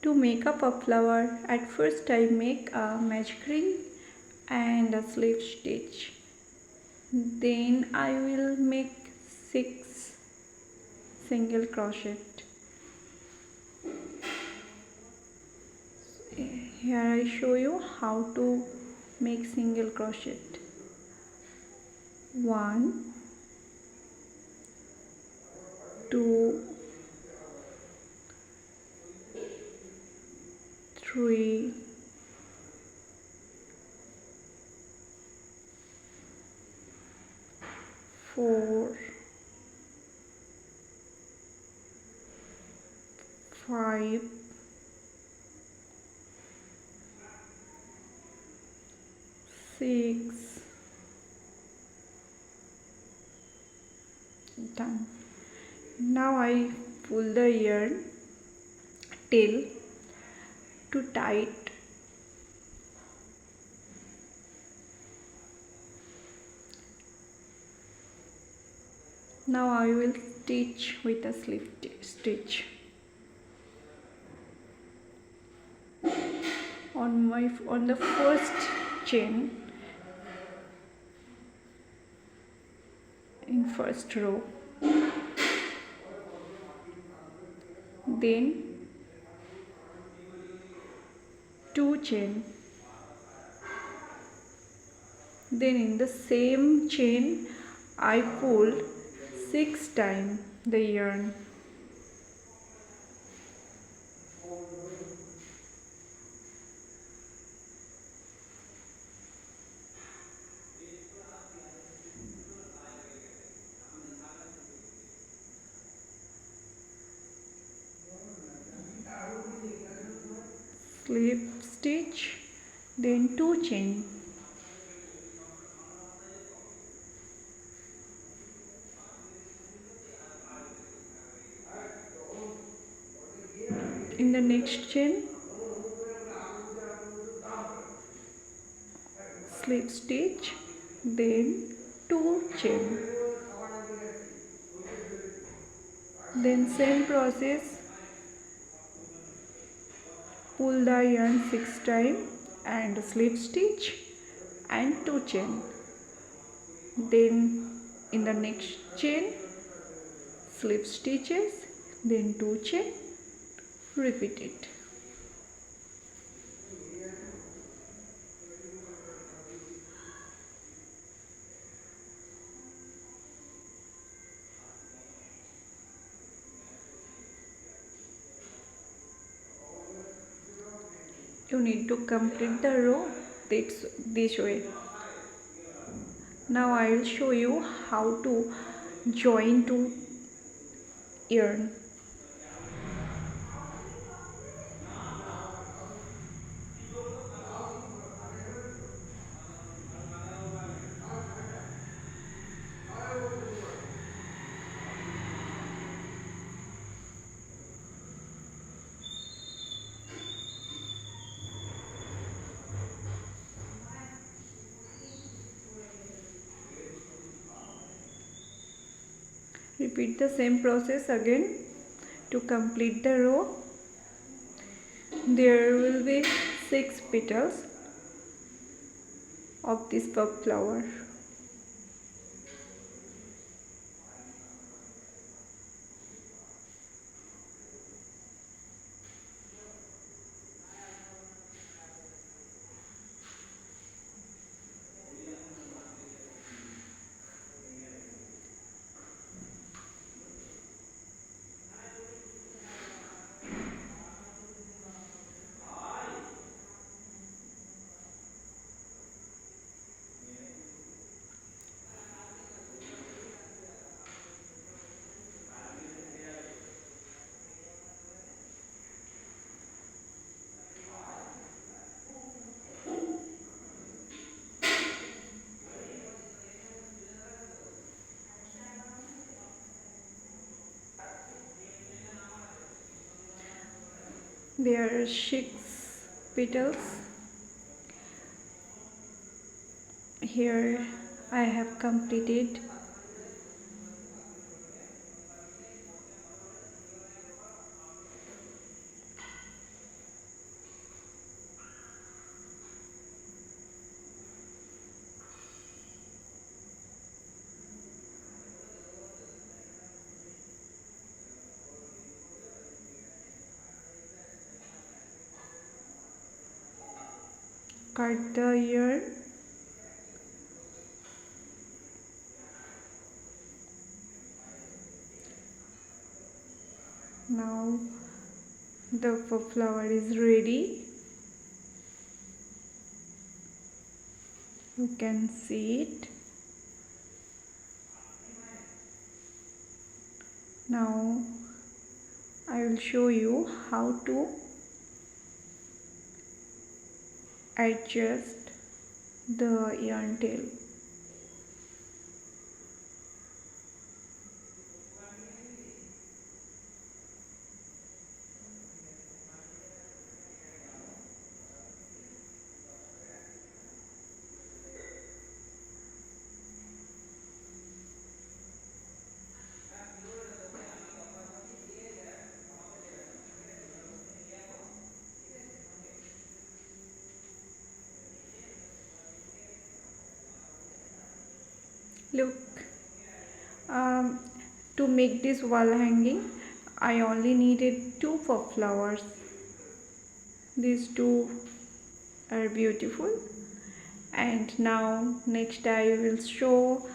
To make up a flower, at first I make a magic ring and a slip stitch. Then I will make 6 single crochet. Here I show you how to make single crochet. 1, 2, 3, 4, 5, 6. Done. Now I pull the yarn till to tight. Now I will stitch with a slip stitch. On the first chain in first row, then 2 chain, then in the same chain I pull 6 times the yarn. Slip stitch, then 2 chain. In the next chain, slip stitch, then 2 chain. Then same process, pull the yarn 6 times and slip stitch and 2 chain. Then in the next chain, slip stitches, then 2 chain, repeat it. You need to complete the row this way. Now I will show you how to join 2 yarn. Repeat the same process again to complete the row. There will be 6 petals of this bug flower. There are 6 petals. Here I have completed. cut the ear. Now the flower is ready. You can see it. Now I will show you how to adjust the yarn tail. Look, um, to make this wall hanging, I only needed 2 flowers. These two are beautiful. And now next I will show